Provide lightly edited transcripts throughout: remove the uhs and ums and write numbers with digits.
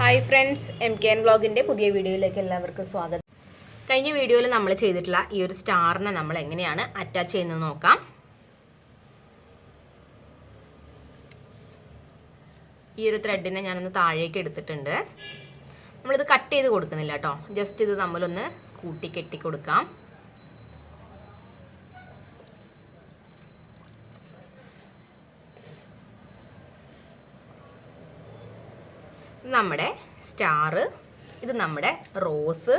Hi friends, MKN വ്ളോഗിൻ്റെ പുതിയ വീഡിയോയിലേക്ക് എല്ലാവർക്കും സ്വാഗതം. കഴിഞ്ഞ വീഡിയോയിൽ നമ്മൾ ചെയ്തിട്ടുള്ള ഈ ഒരു സ്റ്റാറിനെ നമ്മൾ എങ്ങനെയാണ് അറ്റാച്ച് ചെയ്യുന്നത് നോക്കാം. ഈ ഒരു ത്രെഡിനെ ഞാനൊന്ന് താഴേക്ക് എടുത്തിട്ടുണ്ട്. നമ്മളിത് കട്ട് ചെയ്ത് കൊടുക്കുന്നില്ല കേട്ടോ, ജസ്റ്റ് ഇത് നമ്മളൊന്ന് കൂട്ടി കെട്ടി കൊടുക്കാം. നമ്മുടെ സ്റ്റാർ, ഇത് നമ്മുടെ റോസ്.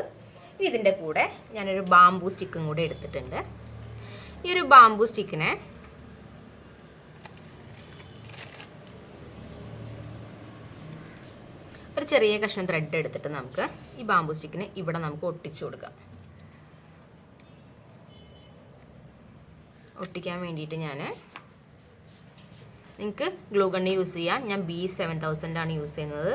ഇതിൻ്റെ കൂടെ ഞാനൊരു ബാംബൂ സ്റ്റിക്കും കൂടെ എടുത്തിട്ടുണ്ട്. ഈ ഒരു ബാംബൂ സ്റ്റിക്കിനെ ഒരു ചെറിയ കഷ്ണം ത്രെഡ് എടുത്തിട്ട് നമുക്ക് ഈ ബാംബൂ സ്റ്റിക്കിനെ ഇവിടെ നമുക്ക് ഒട്ടിച്ചു കൊടുക്കാം. ഒട്ടിക്കാൻ വേണ്ടിയിട്ട് നിങ്ങൾക്ക് ഗ്ലൂ ഗണ്ണ് യൂസ് ചെയ്യാം. ഞാൻ B7000 ആണ് യൂസ് ചെയ്യുന്നത്.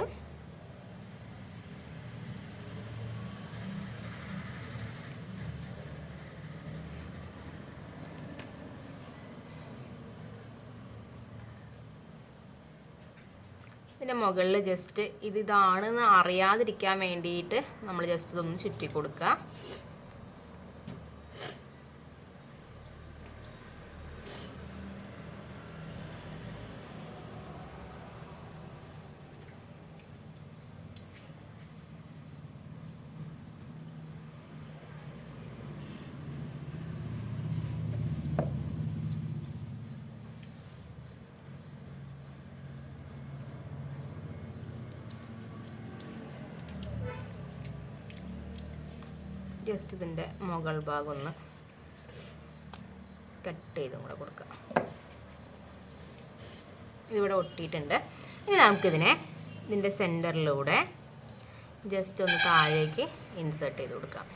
ഇതിൻ്റെ മുകളിൽ ജസ്റ്റ് ഇതാണെന്ന് അറിയാതിരിക്കാൻ വേണ്ടിയിട്ട് നമ്മൾ ജസ്റ്റ് ഇതൊന്ന് ചുറ്റി കൊടുക്കുക. ജസ്റ്റ് ഇതിൻ്റെ മുകൾ ഭാഗം ഒന്ന് കട്ട് ചെയ്തും കൂടെ കൊടുക്കുക. ഇതിവിടെ ഒട്ടിയിട്ടുണ്ട്. ഇനി നമുക്കിതിനെ ഇതിൻ്റെ സെൻറ്ററിലൂടെ ജസ്റ്റ് ഒന്ന് താഴേക്ക് ഇൻസേർട്ട് ചെയ്ത് കൊടുക്കാം.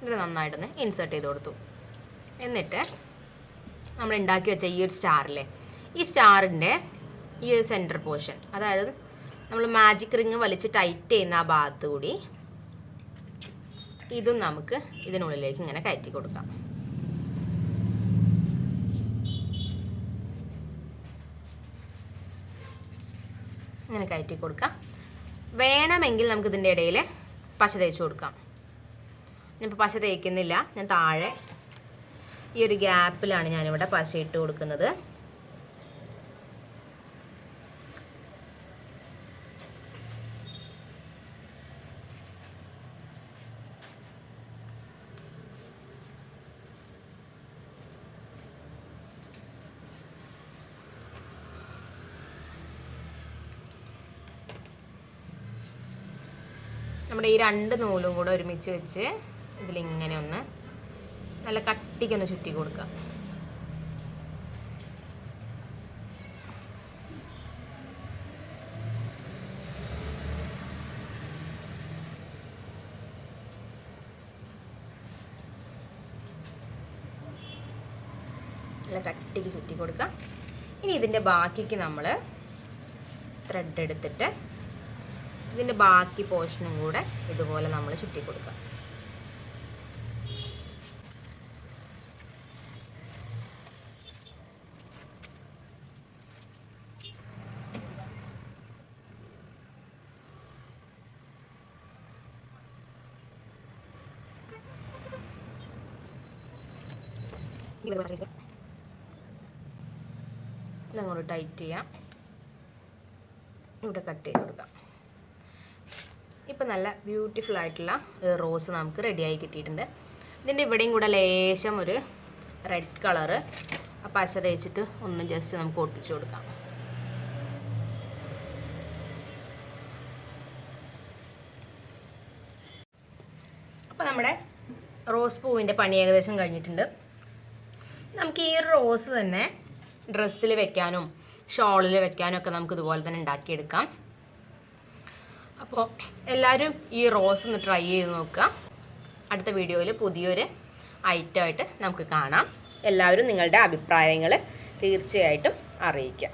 ഇത് നന്നായിട്ടൊന്ന് ഇൻസേർട്ട് ചെയ്ത് കൊടുത്തു. എന്നിട്ട് നമ്മൾ ഉണ്ടാക്കി വെച്ച ഈ ഒരു സ്റ്റാറിലെ ഈ സ്റ്റാറിൻ്റെ ഈ ഒരു സെൻറ്റർ പോർഷൻ, അതായത് നമ്മൾ മാജിക് റിങ് വലിച്ച് ടൈറ്റ് ചെയ്യുന്ന ആ ഭാഗത്ത് കൂടി ഇതും നമുക്ക് ഇതിനുള്ളിലേക്ക് ഇങ്ങനെ കയറ്റി കൊടുക്കാം. ഇങ്ങനെ കയറ്റി കൊടുക്കാം. വേണമെങ്കിൽ നമുക്ക് ഇതിൻ്റെ ഇടയിൽ പശ തേച്ച് കൊടുക്കാം. ഞാനിപ്പോൾ പശ തേക്കുന്നില്ല, ഞാൻ താഴെ ഈ ഒരു ഗ്യാപ്പിലാണ് ഞാനിവിടെ പശ ഇട്ട് കൊടുക്കുന്നത്. നമ്മുടെ ഈ രണ്ട് നൂലും കൂടെ ഒരുമിച്ച് വെച്ച് ഇതിലിങ്ങനെ ഒന്ന് നല്ല കട്ടിക്കൊന്ന് ചുറ്റി കൊടുക്കുക. നല്ല കട്ടിക്ക് ചുറ്റി കൊടുക്കുക. ഇനി ഇതിൻ്റെ ബാക്കിക്ക് നമ്മൾ ത്രെഡ് എടുത്തിട്ട് ഇതിൻ്റെ ബാക്കി പോർഷനും കൂടെ ഇതുപോലെ നമ്മൾ ചുറ്റി കൊടുക്കുക. ഇതങ്ങോട്ട് ടൈറ്റ് ചെയ്യാം. ഇവിടെ കട്ട് ചെയ്ത് കൊടുക്കാം. ഇപ്പം നല്ല ബ്യൂട്ടിഫുൾ ആയിട്ടുള്ള റോസ് നമുക്ക് റെഡിയായി കിട്ടിയിട്ടുണ്ട്. ഇതിൻ്റെ ഇവിടെയും കൂടെ ലേശം ഒരു റെഡ് കളറ് പശ തേച്ചിട്ട് ഒന്ന് ജസ്റ്റ് നമുക്ക് ഒട്ടിച്ചു കൊടുക്കാം. അപ്പോൾ നമ്മുടെ റോസ് പൂവിൻ്റെ പണി ഏകദേശം കഴിഞ്ഞിട്ടുണ്ട്. നമുക്ക് ഈ റോസ് തന്നെ ഡ്രസ്സിൽ വെക്കാനും ഷോളിൽ വെക്കാനും ഒക്കെ നമുക്ക് ഇതുപോലെ തന്നെ ഉണ്ടാക്കിയെടുക്കാം. അപ്പോൾ എല്ലാവരും ഈ റോസ് ഒന്ന് ട്രൈ ചെയ്ത് നോക്കുക. അടുത്ത വീഡിയോയിൽ പുതിയൊരു ഐറ്റമായിട്ട് നമുക്ക് കാണാം. എല്ലാവരും നിങ്ങളുടെ അഭിപ്രായങ്ങൾ തീർച്ചയായിട്ടും അറിയിക്കാം.